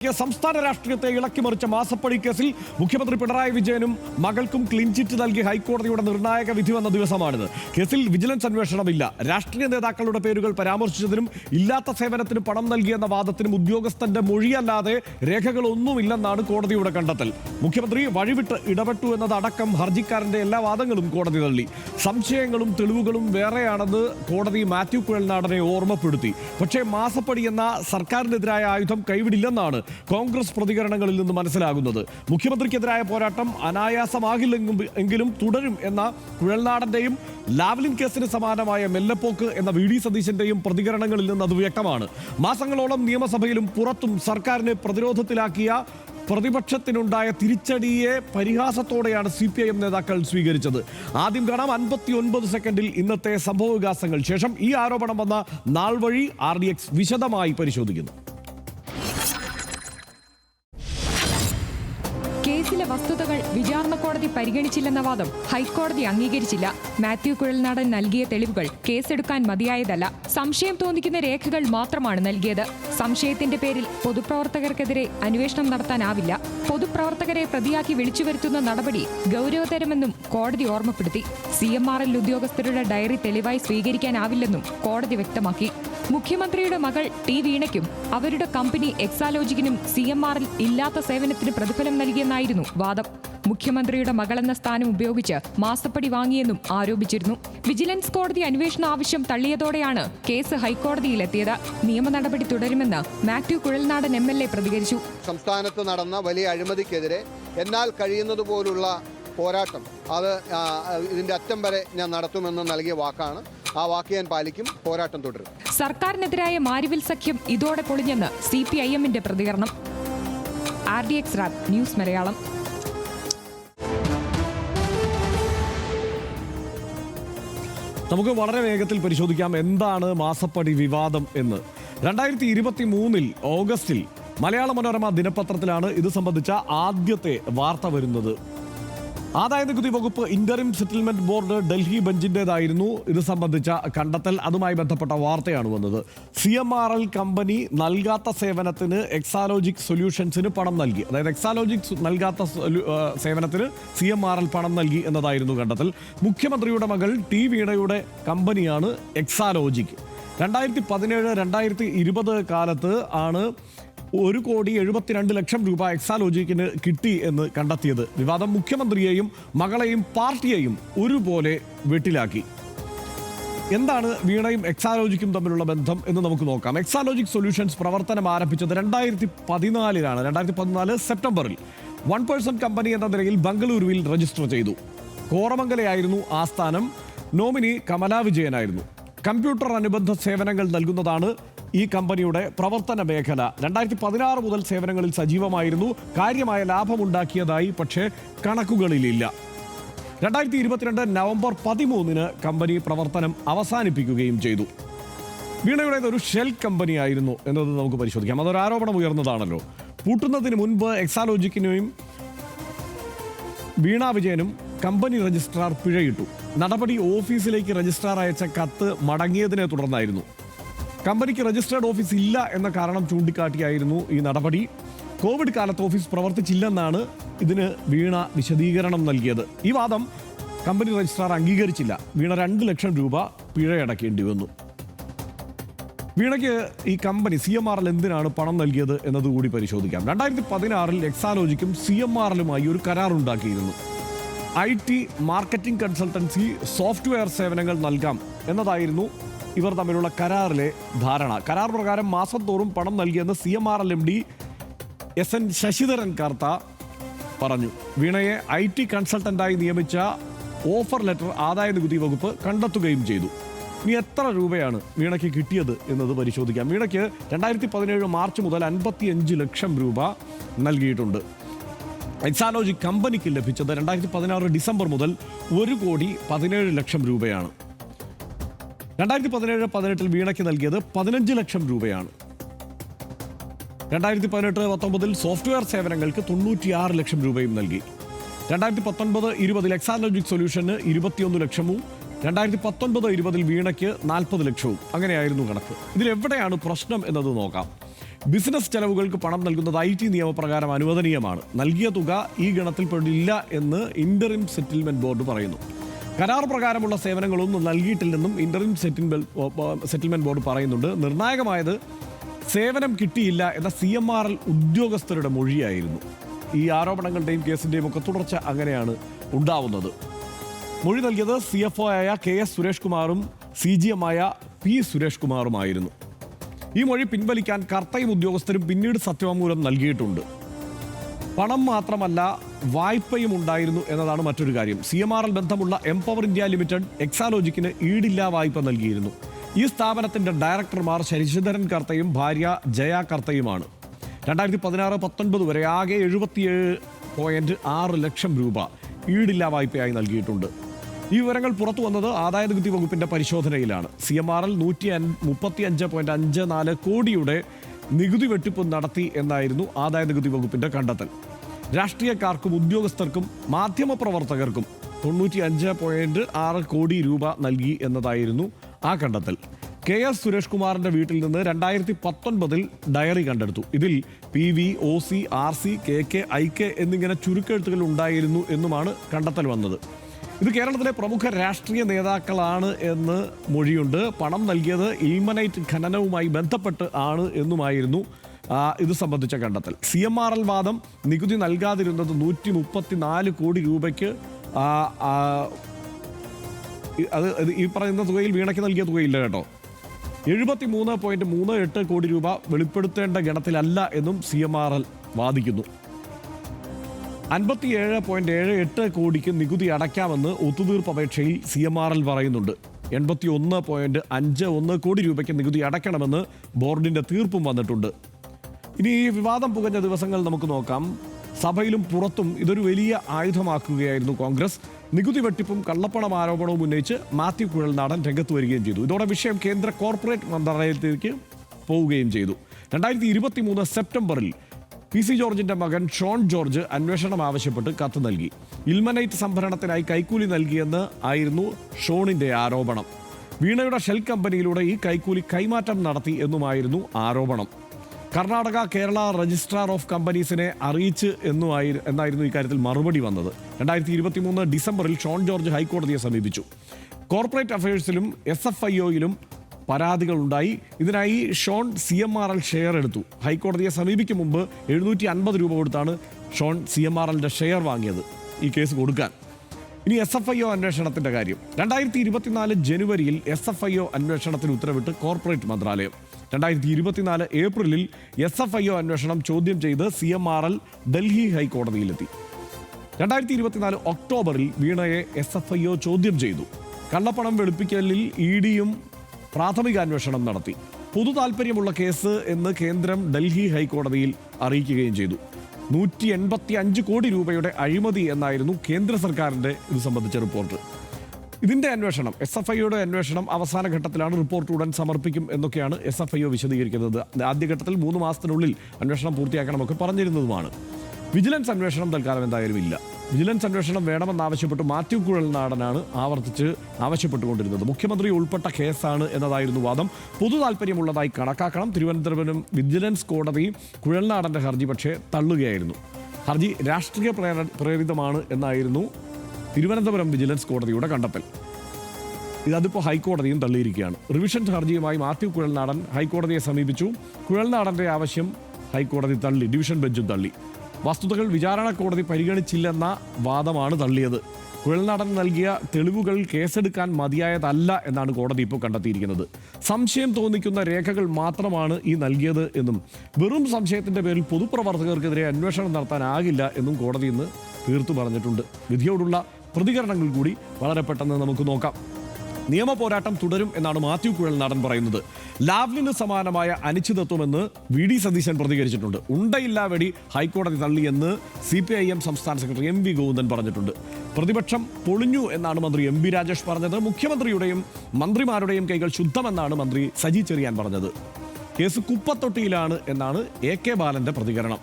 സംസ്ഥാന രാഷ്ട്രീയത്തെ ഇളക്കിമറിച്ച മാസപ്പടി കേസിൽ മുഖ്യമന്ത്രി പിണറായി വിജയനും മകൾക്കും ക്ലീൻ ചിറ്റ് നൽകി ഹൈക്കോടതിയുടെ നിർണായക വിധി വന്ന ദിവസമാണിത്. കേസിൽ വിജിലൻസ് അന്വേഷണമില്ല. രാഷ്ട്രീയ നേതാക്കളുടെ പേരുകൾ പരാമർശിച്ചതിനും ഇല്ലാത്ത സേവനത്തിന് പണം നൽകിയെന്ന വാദത്തിനും ഉദ്യോഗസ്ഥന്റെ മൊഴിയല്ലാതെ രേഖകളൊന്നുമില്ലെന്നാണ് കോടതിയുടെ കണ്ടെത്തൽ. മുഖ്യമന്ത്രി വഴിവിട്ട് ഇടപെട്ടു എന്നതടക്കം ഹർജിക്കാരന്റെ എല്ലാ വാദങ്ങളും കോടതി തള്ളി. സംശയങ്ങളും തെളിവുകളും വേറെയാണെന്ന് കോടതി മാത്യു കുഴൽനാടനെ ഓർമ്മപ്പെടുത്തി. പക്ഷേ മാസപ്പടി എന്ന സർക്കാരിനെതിരായ ആയുധം കൈവിടില്ലെന്നാണ് കോൺഗ്രസ് പ്രതികരണങ്ങളിൽ നിന്ന് മനസ്സിലാകുന്നത്. മുഖ്യമന്ത്രിക്കെതിരായ പോരാട്ടം അനായാസമാകില്ലെങ്കിലും തുടരും എന്ന കുഴൽനാടന്റെയും ലാവ്ലിൻ കേസിന് സമാനമായ മെല്ലപ്പോക്ക് എന്ന വി ഡി സതീശന്റെയും പ്രതികരണങ്ങളിൽ നിന്ന് അത് വ്യക്തമാണ്. മാസങ്ങളോളം നിയമസഭയിലും പുറത്തും സർക്കാരിനെ പ്രതിരോധത്തിലാക്കിയ പ്രതിപക്ഷത്തിനുണ്ടായ തിരിച്ചടിയെ പരിഹാസത്തോടെയാണ് CPIM നേതാക്കൾ സ്വീകരിച്ചത്. ആദ്യം കാണാം 59 സെക്കൻഡിൽ ഇന്നത്തെ സംഭവവികാസങ്ങൾ. ശേഷം ഈ ആരോപണം വന്ന നാൾ വഴി RDX വിശദമായി പരിശോധിക്കുന്നു. കേസിലെ വസ്തുതകൾ വിചാരണ കോടതി പരിഗണിച്ചില്ലെന്ന വാദം ഹൈക്കോടതി അംഗീകരിച്ചില്ല. മാത്യു കുഴൽനാടൻ നൽകിയ തെളിവുകൾ കേസെടുക്കാൻ മതിയായതല്ല. സംശയം തോന്നിക്കുന്ന രേഖകൾ മാത്രമാണ് നൽകിയത്. സംശയത്തിന്റെ പേരിൽ പൊതുപ്രവർത്തകർക്കെതിരെ അന്വേഷണം നടത്താനാവില്ല. പൊതുപ്രവർത്തകരെ പ്രതിയാക്കി വിളിച്ചുവരുത്തുന്ന നടപടി ഗൗരവതരമെന്നും കോടതി ഓർമ്മപ്പെടുത്തി. CMRL ഉദ്യോഗസ്ഥരുടെ ഡയറി തെളിവായി സ്വീകരിക്കാനാവില്ലെന്നും കോടതി വ്യക്തമാക്കി. മുഖ്യമന്ത്രിയുടെ മകൾ ടി വീണയ്ക്കും അവരുടെ കമ്പനി എക്സാലോജിക്കിനും CMRL ഇല്ലാത്ത സേവനത്തിന് പ്രതിഫലം നൽകിയെന്നായിരുന്നു വാദം. മുഖ്യമന്ത്രിയുടെ മകളെന്ന സ്ഥാനം ഉപയോഗിച്ച് മാസപ്പടി വാങ്ങിയെന്നും ആരോപിച്ചിരുന്നു. വിജിലൻസ് കോടതി അന്വേഷണ ആവശ്യം തള്ളിയതോടെയാണ് കേസ് ഹൈക്കോടതിയിലെത്തിയത്. നിയമ നടപടി തുടരുമെന്ന് മാത്യു കുഴൽനാടൻ MLA പ്രതികരിച്ചു. സംസ്ഥാനത്ത് നടന്ന വലിയ അഴിമതിക്കെതിരെ എന്നാൽ കഴിയുന്നതുപോലുള്ള പോരാട്ടം അത് ഇതിന്റെ അറ്റം വരെ ഞാൻ നടത്തുമെന്ന് നൽകിയ വാക്കാണ്. ആ വാക്ക് ഞാൻ പാലിക്കും. പോരാട്ടം തുടരും. സർക്കാരിനെതിരായ മാരിവിൽ സഖ്യം ഇതോടെ പൊളിഞ്ഞെന്ന് CPIMന്റെ പ്രതികരണം. RDX rap news Malayalam. നമുക്ക് വളരെ വേഗത്തിൽ പരിശോധിക്കാം എന്താണ് മാസപ്പടി വിവാദം എന്ന്. 2023 ഓഗസ്റ്റിൽ മലയാള മനോരമ ദിനപത്രത്തിലാണ് ഇത് സംബന്ധിച്ച ആദ്യത്തെ വാർത്ത വരുന്നത്. ആദായനികുതി വകുപ്പ് ഇന്ററിം സെറ്റിൽമെന്റ് ബോർഡ് ഡൽഹി ബെഞ്ചിൻ്റെതായിരുന്നു ഇത് സംബന്ധിച്ച കണ്ടെത്തൽ. അതുമായി ബന്ധപ്പെട്ട വാർത്തയാണ് വന്നത്. CMRL കമ്പനി നൽകാത്ത സേവനത്തിന് എക്സാലോജിക് സൊല്യൂഷൻസിന് പണം നൽകി. അതായത് എക്സാലോജിക് നൽകാത്ത സേവനത്തിന് CMRL പണം നൽകി എന്നതായിരുന്നു കണ്ടെത്തൽ. മുഖ്യമന്ത്രിയുടെ മകൾ ടി വീണയുടെ കമ്പനിയാണ് എക്സാലോജിക്. 2017-2020 കാലത്ത് ആണ് 1,72,00,000 രൂപ എക്സാലോജിക്കിന് കിട്ടി എന്ന് കണ്ടെത്തിയത്. വിവാദം മുഖ്യമന്ത്രിയെയും മകളെയും പാർട്ടിയെയും ഒരുപോലെ വെട്ടിലാക്കി. എന്താണ് വീണയും എക്സാലോജിക്കും തമ്മിലുള്ള ബന്ധം എന്ന് നമുക്ക് നോക്കാം. എക്സാലോജിക് സൊല്യൂഷൻസ് പ്രവർത്തനം ആരംഭിച്ചത് 2014 2014 സെപ്റ്റംബറിൽ 1% കമ്പനി എന്ന നിലയിൽ ബംഗളൂരുവിൽ രജിസ്റ്റർ ചെയ്തു. കോറമംഗലയായിരുന്നു ആസ്ഥാനം. നോമിനി കമലാ വിജയനായിരുന്നു. കമ്പ്യൂട്ടർ അനുബന്ധ സേവനങ്ങൾ നൽകുന്നതാണ് ഈ കമ്പനിയുടെ പ്രവർത്തന മേഖല. 2016 മുതൽ സേവനങ്ങളിൽ സജീവമായിരുന്നു. കാര്യമായ ലാഭമുണ്ടാക്കിയതായി പക്ഷേ കണക്കുകളിലില്ല. 2022 നവംബർ 13 കമ്പനി പ്രവർത്തനം അവസാനിപ്പിക്കുകയും ചെയ്തു. വീണയുടേത് ഒരു ഷെൽ കമ്പനിയായിരുന്നു എന്നത് നമുക്ക് പരിശോധിക്കാം. അതൊരു ആരോപണം ഉയർന്നതാണല്ലോ. പൂട്ടുന്നതിന് മുൻപ് എക്സാലോജിക്കിനെയും വീണ വിജയനും കമ്പനി രജിസ്ട്രാർ പിഴയിട്ടു. നടപടി ഓഫീസിലേക്ക് രജിസ്ട്രാർ അയച്ച കത്ത് മടങ്ങിയതിനെ തുടർന്നായിരുന്നു. കമ്പനിക്ക് രജിസ്റ്റേർഡ് ഓഫീസ് ഇല്ല എന്ന കാരണം ചൂണ്ടിക്കാട്ടിയായിരുന്നു ഈ നടപടി. കോവിഡ് കാലത്ത് ഓഫീസ് പ്രവർത്തിച്ചില്ലെന്നാണ് ഇതിന് വീണ വിശദീകരണം നൽകിയത്. ഈ വാദം കമ്പനി രജിസ്ട്രാർ അംഗീകരിച്ചില്ല. വീണ 2 ലക്ഷം രൂപ പിഴയടക്കേണ്ടി വന്നു. വീണയ്ക്ക് ഈ കമ്പനി CMRL എന്തിനാണ് പണം നൽകിയത് എന്നതുകൂടി പരിശോധിക്കാം. 2016 എക്സാലോജിക്കും CMRLുമായി ഒരു കരാറുണ്ടാക്കിയിരുന്നു. IT മാർക്കറ്റിംഗ് കൺസൾട്ടൻസി സോഫ്റ്റ്വെയർ സേവനങ്ങൾ നൽകാം എന്നതായിരുന്നു ഇവർ തമ്മിലുള്ള കരാറിലെ ധാരണ. കരാർ പ്രകാരം മാസം തോറും പണം നൽകിയെന്ന് CMRL MD SN ശശിധരൻ കാർത്ത പറഞ്ഞു. വീണയെ IT കൺസൾട്ടന്റായി നിയമിച്ച ഓഫർ ലെറ്റർ ആദായനികുതി വകുപ്പ് കണ്ടെത്തുകയും ചെയ്തു. ഇനി എത്ര രൂപയാണ് വീണയ്ക്ക് കിട്ടിയത് എന്നത് പരിശോധിക്കാം. വീണയ്ക്ക് 2017 മാർച്ച് മുതൽ 55 ലക്ഷം രൂപ നൽകിയിട്ടുണ്ട്. എക്സാലോജിക് കമ്പനിക്ക് ലഭിച്ചത് 2016 ഡിസംബർ മുതൽ 1,17,00,000 രൂപയാണ്. 2017-18 വീണയ്ക്ക് നൽകിയത് 15 ലക്ഷം രൂപയാണ്. 2018-19 സോഫ്റ്റ്വെയർ സേവനങ്ങൾക്ക് 96 ലക്ഷം രൂപയും നൽകി. 2019-20 എക്സാലോജിക് സൊല്യൂഷന് 21 ലക്ഷവും 2019-20 വീണയ്ക്ക് 40 ലക്ഷവും. അങ്ങനെയായിരുന്നു കണക്ക്. ഇതിലെവിടെയാണ് പ്രശ്നം എന്നത് നോക്കാം. ബിസിനസ് ചെലവുകൾക്ക് പണം നൽകുന്നത് IT നിയമപ്രകാരം അനുവദനീയമാണ്. നൽകിയ തുക ഈ ഗണത്തിൽപ്പെടില്ല എന്ന് ഇന്ററിം സെറ്റിൽമെന്റ് ബോർഡ് പറയുന്നു. കരാർ പ്രകാരമുള്ള സേവനങ്ങളൊന്നും നൽകിയിട്ടില്ലെന്നും ഇന്ററിം സെറ്റിൽമെന്റ് ബോർഡ് പറയുന്നുണ്ട്. നിർണായകമായത് സേവനം കിട്ടിയില്ല എന്ന CMRL ഉദ്യോഗസ്ഥരുടെ മൊഴിയായിരുന്നു. ഈ ആരോപണങ്ങളുടെയും കേസിൻ്റെയും ഒക്കെ തുടർച്ച അങ്ങനെയാണ് ഉണ്ടാവുന്നത്. മൊഴി നൽകിയത് CFO ആയ KS സുരേഷ് കുമാറും CGM ആയ P സുരേഷ് കുമാറുമായിരുന്നു. ഈ മൊഴി പിൻവലിക്കാൻ കർത്തയും ഉദ്യോഗസ്ഥരും പിന്നീട് സത്യവാങ്മൂലം നൽകിയിട്ടുണ്ട്. പണം മാത്രമല്ല വായ്പയും ഉണ്ടായിരുന്നു എന്നതാണ് മറ്റൊരു കാര്യം. CMRL ബന്ധമുള്ള എംപവർ ഇന്ത്യ ലിമിറ്റഡ് എക്സാലോജിക്കിന് ഈടില്ലാ വായ്പ നൽകിയിരുന്നു. ഈ സ്ഥാപനത്തിന്റെ ഡയറക്ടർമാർ ശശിധരൻ കർത്തയും ഭാര്യ ജയ കർത്തയുമാണ്. 2016-19 വരെ ആകെ 77.6 ലക്ഷം രൂപ ഈടില്ലാ വായ്പയായി നൽകിയിട്ടുണ്ട്. ഈ വിവരങ്ങൾ പുറത്തു വന്നത് ആദായനികുതി വകുപ്പിന്റെ പരിശോധനയിലാണ്. CMRL 135.54 കോടിയുടെ നികുതി വെട്ടിപ്പ് നടത്തി എന്നായിരുന്നു ആദായനികുതി വകുപ്പിന്റെ കണ്ടെത്തൽ. രാഷ്ട്രീയക്കാർക്കും ഉദ്യോഗസ്ഥർക്കും മാധ്യമപ്രവർത്തകർക്കും 95.6 കോടി രൂപ നൽകി എന്നതായിരുന്നു ആ കണ്ടെത്തൽ. KS സുരേഷ് കുമാറിന്റെ വീട്ടിൽ നിന്ന് 2019 ഡയറി കണ്ടെടുത്തു. ഇതിൽ PV, OC, RC, KK, IK എന്നിങ്ങനെ ചുരുക്കെഴുത്തുകൾ ഉണ്ടായിരുന്നു എന്നുമാണ് കണ്ടെത്തൽ വന്നത്. ഇത് കേരളത്തിലെ പ്രമുഖ രാഷ്ട്രീയ നേതാക്കളാണ് എന്ന് മൊഴിയുണ്ട്. പണം നൽകിയത് ഇൽമനൈറ്റ് ഖനനവുമായി ബന്ധപ്പെട്ട് ആണ് എന്നുമായിരുന്നു ഇത് സംബന്ധിച്ച കണ്ടെത്തൽ. CMRL വാദം നികുതി നൽകാതിരുന്നത് 134 കോടി രൂപയ്ക്ക് അത് ഈ പറയുന്ന തുകയിൽ വീണയ്ക്ക് നൽകിയ തുകയില്ല കേട്ടോ. 73.38 കോടി രൂപ വെളിപ്പെടുത്തേണ്ട ഗണത്തിലല്ല എന്നും CMRL വാദിക്കുന്നു. 57.78 കോടിക്ക് നികുതി അടയ്ക്കാമെന്ന് ഒത്തുതീർപ്പ് അപേക്ഷയിൽ CMRL പറയുന്നുണ്ട്. 81.51 കോടി രൂപയ്ക്ക് നികുതി അടയ്ക്കണമെന്ന് ബോർഡിന്റെ തീർപ്പും വന്നിട്ടുണ്ട്. ഇനി ഈ വിവാദം പുകഞ്ഞ ദിവസങ്ങൾ നമുക്ക് നോക്കാം. സഭയിലും പുറത്തും ഇതൊരു വലിയ ആയുധമാക്കുകയായിരുന്നു കോൺഗ്രസ്. നികുതി വെട്ടിപ്പും കള്ളപ്പണം ആരോപണവും ഉന്നയിച്ച് മാത്യു കുഴൽനാടൻ രംഗത്ത് വരികയും ചെയ്തു. ഇതോടെ വിഷയം കേന്ദ്ര കോർപ്പറേറ്റ് മന്ത്രാലയത്തിലേക്ക് പോവുകയും ചെയ്തു. 2023 സെപ്റ്റംബറിൽ PC ജോർജിന്റെ മകൻ ഷോൺ ജോർജ് അന്വേഷണം ആവശ്യപ്പെട്ട് കത്ത് നൽകി. ഇൽമനൈറ്റ് സംഭരണത്തിനായി കൈക്കൂലി നൽകിയെന്ന് ആയിരുന്നു ഷോണിന്റെ ആരോപണം. വീണയുടെ ഷെൽ കമ്പനിയിലൂടെ ഈ കൈക്കൂലി കൈമാറ്റം നടത്തി എന്നുമായിരുന്നു ആരോപണം. കർണാടക കേരള രജിസ്ട്രാർ ഓഫ് കമ്പനീസിനെ അറിയിച്ച് എന്നായിരുന്നു ഇക്കാര്യത്തിൽ മറുപടി വന്നത്. 2023 ഡിസംബറിൽ ഷോൺ ജോർജ് ഹൈക്കോടതിയെ സമീപിച്ചു. കോർപ്പറേറ്റ് അഫയേഴ്സിലും SFIOയിലും പരാതികൾ ഉണ്ടായി. ഇതിനായി ഷോൺ CMRL ഷെയർ എടുത്തു. ഹൈക്കോടതിയെ സമീപിക്കും മുമ്പ് 750 രൂപ കൊടുത്താണ് ഷോൺ CMRLന്റെ ഷെയർ വാങ്ങിയത് ഈ കേസ് കൊടുക്കാൻ. ഇനി SFIO അന്വേഷണത്തിന്റെ കാര്യം. 2024 ജനുവരിയിൽ SFIO അന്വേഷണത്തിന് ഉത്തരവിട്ട് കോർപ്പറേറ്റ് മന്ത്രാലയം. 2024 ഏപ്രിലിൽ SFIO അന്വേഷണം ചോദ്യം ചെയ്ത് CMRL ഡൽഹി ഹൈക്കോടതിയിലെത്തി. 2024 ഒക്ടോബറിൽ വീണയെ SFIO ചോദ്യം ചെയ്തു. കള്ളപ്പണം വെളുപ്പിക്കലിൽ EDയും പ്രാഥമിക അന്വേഷണം നടത്തി. പൊതു താൽപ്പര്യമുള്ള കേസ് എന്ന് കേന്ദ്രം ഡൽഹി ഹൈക്കോടതിയിൽ അറിയിക്കുകയും ചെയ്തു. 185 കോടി രൂപയുടെ അഴിമതി എന്നായിരുന്നു കേന്ദ്ര സർക്കാരിന്റെ ഇത് സംബന്ധിച്ച റിപ്പോർട്ട്. ഇതിന്റെ അന്വേഷണം SFIOയുടെ അന്വേഷണം അവസാന ഘട്ടത്തിലാണ്. റിപ്പോർട്ട് ഉടൻ സമർപ്പിക്കും എന്നൊക്കെയാണ് SFIO വിശദീകരിക്കുന്നത്. ആദ്യഘട്ടത്തിൽ 3 മാസത്തിനുള്ളിൽ അന്വേഷണം പൂർത്തിയാക്കണമൊക്കെ പറഞ്ഞിരുന്നതുമാണ്. വിജിലൻസ് അന്വേഷണം തൽക്കാലം എന്തായാലും ഇല്ല. വിജിലൻസ് അന്വേഷണം വേണമെന്നാവശ്യപ്പെട്ട് മാത്യു കുഴൽനാടനാണ് ആവർത്തിച്ച് ആവശ്യപ്പെട്ടുകൊണ്ടിരുന്നത്. മുഖ്യമന്ത്രി ഉൾപ്പെട്ട കേസാണ് എന്നതായിരുന്നു വാദം. പൊതു താൽപ്പര്യമുള്ളതായി കണക്കാക്കണം. തിരുവനന്തപുരം വിജിലൻസ് കോടതി കുഴൽനാടന്റെ ഹർജി പക്ഷേ തള്ളുകയായിരുന്നു. ഹർജി രാഷ്ട്രീയ പ്രേരിതമാണ് എന്നായിരുന്നു തിരുവനന്തപുരം വിജിലൻസ് കോടതിയുടെ കണ്ടെത്തൽ. അതിപ്പോൾ ഹൈക്കോടതിയും തള്ളിയിരിക്കുകയാണ്. റിവിഷൻ ഹർജിയുമായി മാത്യു കുഴൽനാടൻ ഹൈക്കോടതിയെ സമീപിച്ചു. കുഴൽനാടന്റെ ആവശ്യം ഹൈക്കോടതി തള്ളി. ഡിവിഷൻ ബെഞ്ചും തള്ളി. വസ്തുതകൾ വിചാരണ കോടതി പരിഗണിച്ചില്ലെന്ന വാദമാണ് തള്ളിയത്. കുഴൽനാടൻ നൽകിയ തെളിവുകൾ കേസെടുക്കാൻ മതിയായതല്ല എന്നാണ് കോടതി ഇപ്പോൾ കണ്ടെത്തിയിരിക്കുന്നത്. സംശയം തോന്നിക്കുന്ന രേഖകൾ മാത്രമാണ് ഈ നൽകിയത് എന്നും വെറും സംശയത്തിന്റെ പേരിൽ പൊതുപ്രവർത്തകർക്കെതിരെ അന്വേഷണം നടത്താനാകില്ല എന്നും കോടതി ഇന്ന് തീർത്തു പറഞ്ഞിട്ടുണ്ട്. വിധിയോടുള്ള പ്രതികരണങ്ങൾ കൂടി വളരെ പെട്ടെന്ന് നമുക്ക് നോക്കാം. നിയമ പോരാട്ടം തുടരും എന്നാണ് മാത്യു കുഴൽനാടൻ പറയുന്നത്. ലാവ്ലിന് സമാനമായ അനിശ്ചിതത്വമെന്ന് VD സതീശൻ പ്രതികരിച്ചിട്ടുണ്ട്. ഉണ്ടയില്ലാ വെടി ഹൈക്കോടതി തള്ളിയെന്ന് CPIM സംസ്ഥാന സെക്രട്ടറി MV ഗോവിന്ദൻ പറഞ്ഞിട്ടുണ്ട്. പ്രതിപക്ഷം പൊളിഞ്ഞു എന്നാണ് മന്ത്രി MB രാജേഷ് പറഞ്ഞത്. മുഖ്യമന്ത്രിയുടെയും മന്ത്രിമാരുടെയും കൈകൾ ശുദ്ധമെന്നാണ് മന്ത്രി സജി ചെറിയാൻ പറഞ്ഞത്. കേസ് കുപ്പത്തൊട്ടിയിലാണ് എന്നാണ് AK ബാലന്റെ പ്രതികരണം.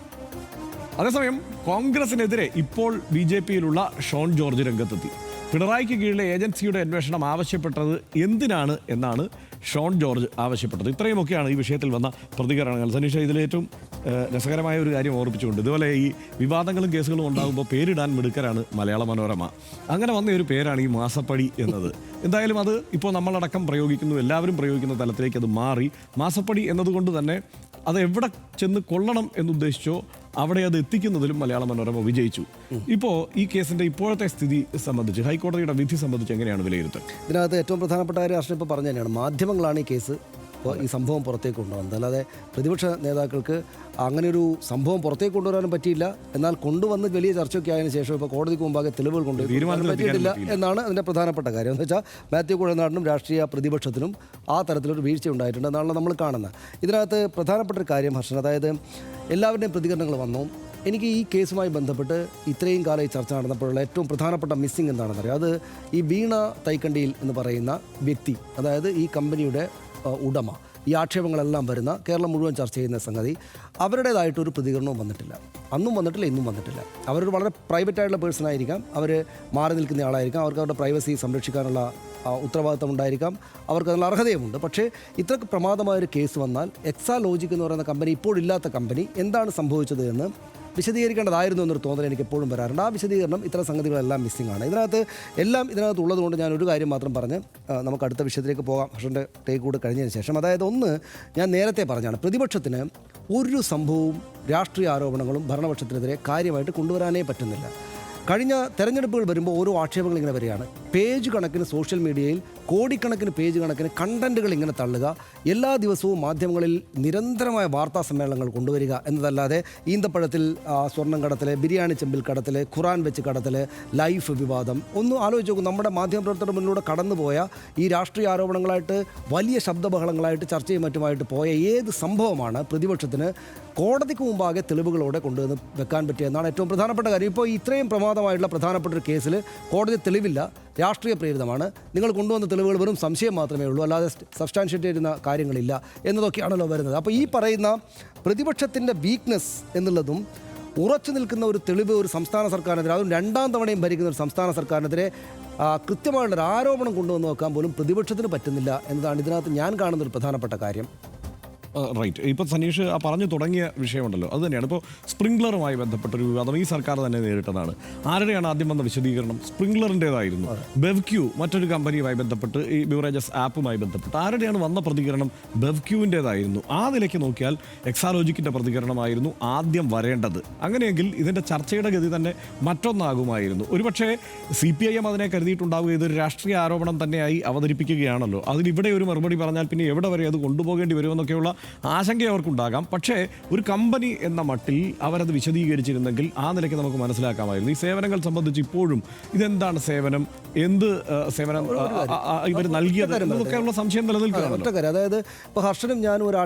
അതേസമയം കോൺഗ്രസിനെതിരെ ഇപ്പോൾ BJPയിലുള്ള ഷോൺ ജോർജ് രംഗത്തെത്തി. പിണറായിക്ക് കീഴിലെ ഏജൻസിയുടെ അന്വേഷണം ആവശ്യപ്പെട്ടത് എന്തിനാണ് എന്നാണ് ഷോൺ ജോർജ് ആവശ്യപ്പെട്ടത്. ഇത്രയുമൊക്കെയാണ് ഈ വിഷയത്തിൽ വന്ന പ്രതികരണങ്ങൾ. സനീഷ, ഇതിലേറ്റവും രസകരമായ ഒരു കാര്യം ഓർപ്പിച്ചുകൊണ്ട്, ഇതുപോലെ ഈ വിവാദങ്ങളും കേസുകളും ഉണ്ടാകുമ്പോൾ പേരിടാൻ മിടുക്കരാണ് മലയാള മനോരമ. അങ്ങനെ വന്ന ഒരു പേരാണ് ഈ മാസപ്പടി എന്നത്. എന്തായാലും അത് ഇപ്പോൾ നമ്മളടക്കം പ്രയോഗിക്കുന്നു, എല്ലാവരും പ്രയോഗിക്കുന്ന തലത്തിലേക്ക് അത് മാറി. മാസപ്പടി എന്നതുകൊണ്ട് തന്നെ അത് എവിടെ ചെന്ന് കൊള്ളണം എന്നുദ്ദേശിച്ചോ അവിടെ അത് എത്തിക്കുന്നതിലും മലയാള മനോരമ വിജയിച്ചു. ഇപ്പോൾ ഈ കേസിന്റെ ഇപ്പോഴത്തെ സ്ഥിതി സംബന്ധിച്ച്, ഹൈക്കോടതിയുടെ വിധി സംബന്ധിച്ച് എങ്ങനെയാണ് വിലയിരുത്തൽ? ഇതിനകത്ത് ഏറ്റവും പ്രധാനപ്പെട്ട കാര്യം രാഷ്ട്രീയം ഇപ്പോൾ പറഞ്ഞു തന്നെയാണ്. മാധ്യമങ്ങളാണ് ഈ കേസ് ഈ സംഭവം പുറത്തേക്ക് കൊണ്ടുവന്നത്. അല്ലാതെ പ്രതിപക്ഷ നേതാക്കൾക്ക് അങ്ങനെയൊരു സംഭവം പുറത്തേക്ക് കൊണ്ടുവരാനും പറ്റിയില്ല. എന്നാൽ കൊണ്ടുവന്ന് വലിയ ചർച്ചയൊക്കെ ആയതിനു ശേഷം ഇപ്പോൾ കോടതിക്ക് മുമ്പാകെ തെളിവുകൾ കൊണ്ടുവരാൻ പറ്റിയിട്ടില്ല എന്നാണ് അതിൻ്റെ പ്രധാനപ്പെട്ട കാര്യം. എന്ന് വെച്ചാൽ മാത്യു കുഴൽനാടനും രാഷ്ട്രീയ പ്രതിപക്ഷത്തിനും ആ തരത്തിലൊരു വീഴ്ച ഉണ്ടായിട്ടുണ്ട് എന്നാണ് നമ്മൾ കാണുന്നത്. ഇതിനകത്ത് പ്രധാനപ്പെട്ട ഒരു കാര്യം ഹർഷൻ, അതായത് എല്ലാവരുടെയും പ്രതികരണങ്ങൾ വന്നു. എനിക്ക് ഈ കേസുമായി ബന്ധപ്പെട്ട് ഇത്രയും കാലം ഈ ചർച്ച നടന്നപ്പോഴുള്ള ഏറ്റവും പ്രധാനപ്പെട്ട മിസ്സിംഗ് എന്താണെന്ന് അറിയാം. അത് ഈ വീണ തൈക്കണ്ടിയിൽ എന്ന് പറയുന്ന വ്യക്തി, അതായത് ഈ കമ്പനിയുടെ ഉടമ, ഈ ആക്ഷേപങ്ങളെല്ലാം വരുന്ന കേരളം മുഴുവൻ ചർച്ച ചെയ്യുന്ന സംഗതി, അവരുടേതായിട്ടൊരു പ്രതികരണവും വന്നിട്ടില്ല. അന്നും വന്നിട്ടില്ല, ഇന്നും വന്നിട്ടില്ല. അവരൊരു വളരെ പ്രൈവറ്റ് ആയിട്ടുള്ള പേഴ്സൺ ആയിരിക്കാം, അവർ മാറി നിൽക്കുന്ന ആളായിരിക്കാം, അവർക്ക് അവരുടെ പ്രൈവസി സംരക്ഷിക്കാനുള്ള ഉത്തരവാദിത്തം ഉണ്ടായിരിക്കാം, അവർക്ക് അതിനുള്ള അർഹതയുമുണ്ട്. പക്ഷേ ഇത്രയ്ക്ക് പ്രമാദമായൊരു കേസ് വന്നാൽ എക്സാലോജിക് എന്ന് പറയുന്ന കമ്പനി, ഇപ്പോഴില്ലാത്ത കമ്പനി, എന്താണ് സംഭവിച്ചത് എന്ന് വിശദീകരിക്കേണ്ടതായിരുന്നു എന്നൊരു തോന്നൽ എനിക്ക് എപ്പോഴും വരാറുണ്ട്. ആ വിശദീകരണം, ഇത്തരം സംഗതികളെല്ലാം മിസ്സിംഗ് ആണ്. ഇതിനകത്ത് ഉള്ളതുകൊണ്ട് ഞാൻ ഒരു കാര്യം മാത്രം പറഞ്ഞ് നമുക്ക് അടുത്ത വിഷയത്തിലേക്ക് പോകാം. ഹർഷൻ്റെ ടേക്ക് കൂടെ കഴിഞ്ഞതിന് ശേഷം, അതായത് ഒന്ന്, ഞാൻ നേരത്തെ പറഞ്ഞാണ്, പ്രതിപക്ഷത്തിന് ഒരു സംഭവവും രാഷ്ട്രീയ ആരോപണങ്ങളും ഭരണപക്ഷത്തിനെതിരെ കാര്യമായിട്ട് കൊണ്ടുവരാനേ പറ്റുന്നില്ല. കഴിഞ്ഞ തെരഞ്ഞെടുപ്പുകൾ വരുമ്പോൾ ഓരോ ആക്ഷേപങ്ങൾ ഇങ്ങനെ വരികയാണ്. പേജ് കണക്കിന് സോഷ്യൽ മീഡിയയിൽ കോടിക്കണക്കിന് പേജ് കണക്കിന് കണ്ടന്റുകൾ ഇങ്ങനെ തള്ളുക, എല്ലാ ദിവസവും മാധ്യമങ്ങളിൽ നിരന്തരമായ വാർത്താ സമ്മേളനങ്ങൾ കൊണ്ടുവരിക എന്നതല്ലാതെ ഈന്തപ്പഴത്തിൽ സ്വർണ്ണം കടത്തൽ, ബിരിയാണി ചെമ്പിൽ കടത്തൽ, ഖുറാൻ വെച്ച് കടത്തൽ, ലൈഫ് വിവാദം, ഒന്നും ആലോചിച്ച് നോക്കും. നമ്മുടെ മാധ്യമപ്രവർത്തകരുടെ മുന്നിലൂടെ കടന്നുപോയ ഈ രാഷ്ട്രീയ ആരോപണങ്ങളായിട്ട് വലിയ ശബ്ദബഹളങ്ങളായിട്ട് ചർച്ചയും മറ്റുമായിട്ട് പോയ ഏത് സംഭവമാണ് പ്രതിപക്ഷത്തിന് കോടതിക്ക് മുമ്പാകെ തെളിവുകളോടെ കൊണ്ടുവന്ന് വെക്കാൻ പറ്റിയെന്നാണ് ഏറ്റവും പ്രധാനപ്പെട്ട കാര്യം. ഇപ്പോൾ ഇത്രയും പ്രമാദമായിട്ടുള്ള പ്രധാനപ്പെട്ട ഒരു കേസിൽ കോടതി തെളിവില്ല, രാഷ്ട്രീയ പ്രേരിതമാണ്, നിങ്ങൾ കൊണ്ടുവന്ന തെളിവുകൾ വെറും സംശയം മാത്രമേ ഉള്ളൂ, അല്ലാതെ സബ്സ്റ്റാൻഷ്യേറ്റ് ചെയ്യുന്ന കാര്യങ്ങളില്ല എന്നതൊക്കെയാണല്ലോ വരുന്നത്. അപ്പോൾ ഈ പറയുന്ന പ്രതിപക്ഷത്തിൻ്റെ വീക്ക്നെസ് എന്നുള്ളതും ഉറച്ചു നിൽക്കുന്ന ഒരു തെളിവ് ഒരു സംസ്ഥാന സർക്കാരിനെതിരെ, അതും രണ്ടാം തവണയും ഭരിക്കുന്ന ഒരു സംസ്ഥാന സർക്കാരിനെതിരെ കൃത്യമായുള്ളൊരു ആരോപണം കൊണ്ടുവന്ന് നോക്കാൻ പോലും പ്രതിപക്ഷത്തിന് പറ്റുന്നില്ല എന്നതാണ് ഇതിനകത്ത് ഞാൻ കാണുന്നൊരു പ്രധാനപ്പെട്ട കാര്യം. റൈറ്റ്. ഇപ്പോൾ സനീഷ് പറഞ്ഞു തുടങ്ങിയ വിഷയമുണ്ടല്ലോ, അത് തന്നെയാണ്. ഇപ്പോൾ സ്പ്രിംഗ്ലറുമായി ബന്ധപ്പെട്ടൊരു വിവാദം ഈ സർക്കാർ തന്നെ നേരിട്ടതാണ്. ആരുടെയാണ് ആദ്യം വന്ന വിശദീകരണം? സ്പ്രിംഗ്ലറിൻ്റേതായിരുന്നു. ബെവ്ക്യൂ മറ്റൊരു കമ്പനിയുമായി ബന്ധപ്പെട്ട്, ഈ ബിവറേജസ് ആപ്പുമായി ബന്ധപ്പെട്ട് ആരുടെയാണ് വന്ന പ്രതികരണം? ബെവ്ക്യൂവിൻ്റേതായിരുന്നു. ആ നിലയ്ക്ക് നോക്കിയാൽ എക്സാലോജിക്കിൻ്റെ പ്രതികരണമായിരുന്നു ആദ്യം വരേണ്ടത്. അങ്ങനെയെങ്കിൽ ഇതിൻ്റെ ചർച്ചയുടെ ഗതി തന്നെ മറ്റൊന്നാകുമായിരുന്നു. ഒരുപക്ഷേ CPIM അതിനെ കരുതിയിട്ടുണ്ടാവുക ഇതൊരു രാഷ്ട്രീയ ആരോപണം തന്നെയായി അവതരിപ്പിക്കുകയാണല്ലോ, അതിനിവിടെ ഒരു മറുപടി പറഞ്ഞാൽ പിന്നെ എവിടെ വരെ അത് കൊണ്ടുപോകേണ്ടി വരുമെന്നൊക്കെയുള്ള ആശങ്ക അവർക്കുണ്ടാകാം. പക്ഷേ ഒരു കമ്പനി എന്ന മട്ടിൽ അവരത് വിശദീകരിച്ചിരുന്നെങ്കിൽ ആ നിലയ്ക്ക് നമുക്ക് മനസ്സിലാക്കാമായിരുന്നു. ഈ സേവനങ്ങൾ സംബന്ധിച്ച് ഇപ്പോഴും ഇതെന്താണ് സേവനം, എന്ത് സേവനം ഇവർ നൽകിയത് എന്നതൊക്കെയുള്ള സംശയം നിലനിൽക്കുകയാണല്ലോ. അതായത് ഇപ്പോൾ ഹർഷനും ഞാനും ഒരു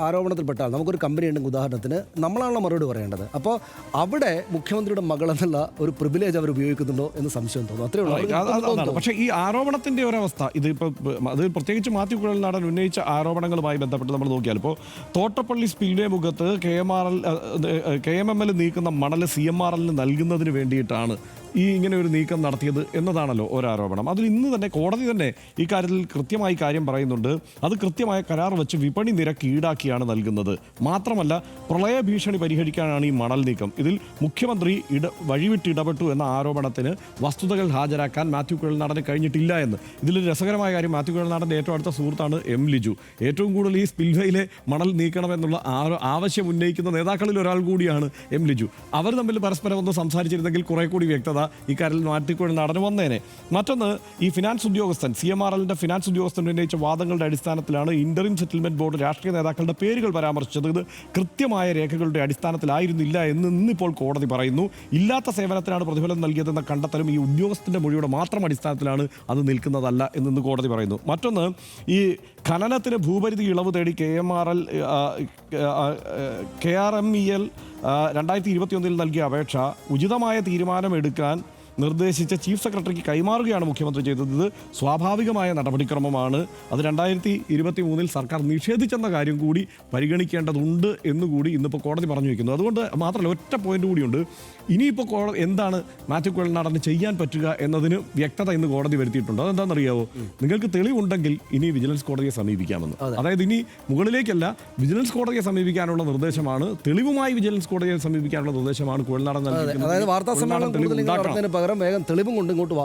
ആരോപണത്തിൽപ്പെട്ടാൽ നമുക്കൊരു കമ്പനി ഉണ്ടെങ്കിൽ ഉദാഹരണത്തിന് നമ്മളാണല്ലോ മറുപടി പറയേണ്ടത്. അപ്പോൾ അവിടെ മുഖ്യമന്ത്രിയുടെ മകളെന്നുള്ള ഒരു പ്രിവിലേജ് അവർ ഉപയോഗിക്കുന്നുണ്ടോ എന്ന് സംശയം തോന്നും. അത്രേ ഉള്ളൂ. പക്ഷേ ഈ ആരോപണത്തിന്റെ ഒരവസ്ഥ, ഇതിപ്പോൾ അത് പ്രത്യേകിച്ച് മാത്യു കുഴൽനാടൻ ഉന്നയിച്ച ആരോപണങ്ങളുമായി ബന്ധപ്പെട്ട് നമ്മൾ നോക്കിയാൽ, ഇപ്പോൾ തോട്ടപ്പള്ളി സ്പിൽവേ മുഖത്ത് KMML നീക്കുന്ന മണൽ CMRL നൽകുന്നതിന് വേണ്ടിയിട്ടാണ് ഈ ഇങ്ങനെ ഒരു നീക്കം നടത്തിയത് എന്നതാണല്ലോ ഒരാരോപണം. അതിൽ ഇന്ന് തന്നെ കോടതി തന്നെ ഈ കാര്യത്തിൽ കൃത്യമായി കാര്യം പറയുന്നുണ്ട്. അത് കൃത്യമായ കരാർ വെച്ച് വിപണി നിരക്ക് ഈടാക്കിയാണ് നൽകുന്നത്. മാത്രമല്ല പ്രളയ ഭീഷണി പരിഹരിക്കാനാണ് ഈ മണൽ നീക്കം. ഇതിൽ മുഖ്യമന്ത്രി വഴിവിട്ട് ഇടപെട്ടു എന്ന ആരോപണത്തിന് വസ്തുതകൾ ഹാജരാക്കാൻ മാത്യു കുഴൽനാടന് കഴിഞ്ഞിട്ടില്ല എന്ന്. ഇതിലൊരു രസകരമായ കാര്യം, മാത്യു കുഴൽനാടൻ്റെ ഏറ്റവും അടുത്ത സുഹൃത്താണ് M. ലിജു. ഏറ്റവും കൂടുതൽ ഈ സ്പിൽവേയിലെ മണൽ നീക്കണമെന്നുള്ള ആവശ്യം ഉന്നയിക്കുന്ന നേതാക്കളിൽ ഒരാൾ കൂടിയാണ് M. ലിജു. അവർ തമ്മിൽ പരസ്പരം ഒന്ന് സംസാരിച്ചിരുന്നെങ്കിൽ കുറെ കൂടി വ്യക്തത ഇക്കാര്യത്തിൽ മാറ്റിക്കുഴൽനാടന് വന്നേനെ. മറ്റൊന്ന്, ഈ ഫിനാൻസ് ഉദ്യോഗസ്ഥൻ CMRLന്റെ ഫിനാൻസ് ഉദ്യോഗസ്ഥൻ ഉന്നയിച്ച വാദങ്ങളുടെ അടിസ്ഥാനത്തിലാണ് ഇന്ററിം സെറ്റിൽമെന്റ് ബോർഡ് രാഷ്ട്രീയ നേതാക്കളുടെ പേരുകൾ പരാമർശിച്ചത്. ഇത് കൃത്യമായ രേഖകളുടെ അടിസ്ഥാനത്തിലായിരുന്നില്ല എന്ന് ഇന്നിപ്പോൾ കോടതി പറയുന്നു. ഇല്ലാത്ത സേവനത്തിനാണ് പ്രതിഫലം നൽകിയതെന്ന കണ്ടെത്തലും ഈ ഉദ്യോഗസ്ഥന്റെ മൊഴിയുടെ മാത്രം അടിസ്ഥാനത്തിലാണ് അത് നിൽക്കുന്നതല്ല എന്ന് കോടതി പറയുന്നു. മറ്റൊന്ന്, ഈ ഖനനത്തിന് ഭൂപരിധി ഇളവ് തേടി KRMEL 2021 നൽകിയ അപേക്ഷ ഉചിതമായ തീരുമാനമെടുക്കാൻ നിർദ്ദേശിച്ച ചീഫ് സെക്രട്ടറിക്ക് കൈമാറുകയാണ് മുഖ്യമന്ത്രി ചെയ്തത്. ഇത് സ്വാഭാവികമായ നടപടിക്രമമാണ്. അത് 2023 സർക്കാർ നിഷേധിച്ചെന്ന കാര്യം കൂടി പരിഗണിക്കേണ്ടതുണ്ട് എന്നുകൂടി ഇന്നിപ്പോൾ കോടതി പറഞ്ഞു വയ്ക്കുന്നു. അതുകൊണ്ട് മാത്രമല്ല, ഒറ്റ പോയിന്റ് കൂടിയുണ്ട്. ഇനിയിപ്പോൾ എന്താണ് മാത്യു കുഴൽനാടന് ചെയ്യാൻ പറ്റുക എന്നതിന് വ്യക്തത ഇന്ന് കോടതി വരുത്തിയിട്ടുണ്ട്. അതെന്താണെന്നറിയാവോ? നിങ്ങൾക്ക് തെളിവുണ്ടെങ്കിൽ ഇനി വിജിലൻസ് കോടതിയെ സമീപിക്കാമെന്ന്. അതായത് ഇനി മുകളിലേക്കല്ല, വിജിലൻസ് കോടതിയെ സമീപിക്കാനുള്ള നിർദ്ദേശമാണ്, തെളിവുമായി വിജിലൻസ് കോടതിയെ സമീപിക്കാനുള്ള നിർദ്ദേശമാണ് കുഴൽനാടൻ നൽകിയിരിക്കുന്നത്. അതായത് വാർത്താ സമ്മേളനം നടത്തുന്നതിന് പകരം വേഗം തെളിവും കൊണ്ട് ഇങ്ങോട്ട്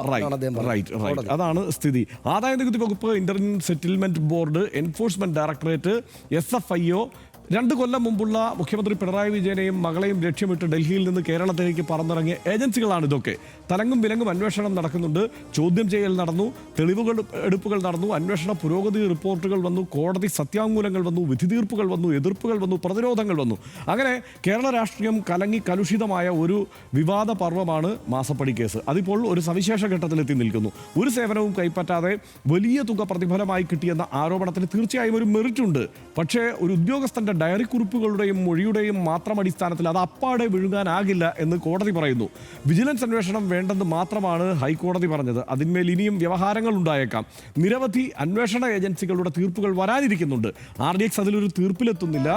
റൈറ്റ്. അതാണ് സ്ഥിതി. ആദായനികുതി വകുപ്പ്, Inter settlement board, enforcement directorate, SFIO 2 കൊല്ലം മുമ്പുള്ള മുഖ്യമന്ത്രി പിണറായി വിജയനെയും മകളെയും ലക്ഷ്യമിട്ട് ഡൽഹിയിൽ നിന്ന് കേരളത്തിലേക്ക് പറന്നിറങ്ങിയ ഏജൻസികളാണ് ഇതൊക്കെ. തലങ്ങും വിലങ്ങും അന്വേഷണം നടക്കുന്നുണ്ട്. ചോദ്യം ചെയ്യൽ നടന്നു, തെളിവുകൾ എടുപ്പുകൾ നടന്നു, അന്വേഷണ പുരോഗതി റിപ്പോർട്ടുകൾ വന്നു, കോടതി സത്യാങ്കൂലങ്ങൾ വന്നു, വിധി തീർപ്പുകൾ വന്നു, എതിർപ്പുകൾ വന്നു, പ്രതിരോധങ്ങൾ വന്നു. അങ്ങനെ കേരള രാഷ്ട്രീയം കലങ്ങി കലുഷിതമായ ഒരു വിവാദ പർവ്വമാണ് മാസപ്പടി കേസ്. അതിപ്പോൾ ഒരു സവിശേഷ ഘട്ടത്തിലെത്തി നിൽക്കുന്നു. ഒരു സേവനവും കൈപ്പറ്റാതെ വലിയ തുക പ്രതിഫലമായി കിട്ടിയെന്ന ആരോപണത്തിന് തീർച്ചയായും ഒരു മെറിറ്റ് ഉണ്ട്. പക്ഷേ ഒരു ഉദ്യോഗസ്ഥന്റെ ഡയറി കുറിപ്പുകളുടെയും മൊഴിയുടെയും മാത്രം അടിസ്ഥാനത്തിൽ അത് അപ്പാടെ വിഴുങ്ങാനാകില്ല എന്ന് കോടതി പറയുന്നു. വിജിലൻസ് അന്വേഷണം വേണ്ടെന്ന് മാത്രമാണ് ഹൈക്കോടതി പറഞ്ഞത്. അതിന്മേൽ ഇനിയും വ്യവഹാരങ്ങൾ ഉണ്ടായേക്കാം. നിരവധി അന്വേഷണ ഏജൻസികളുടെ തീർപ്പുകൾ വരാനിരിക്കുന്നുണ്ട്. RDX അതിലൊരു തീർപ്പിലെത്തുന്നില്ല.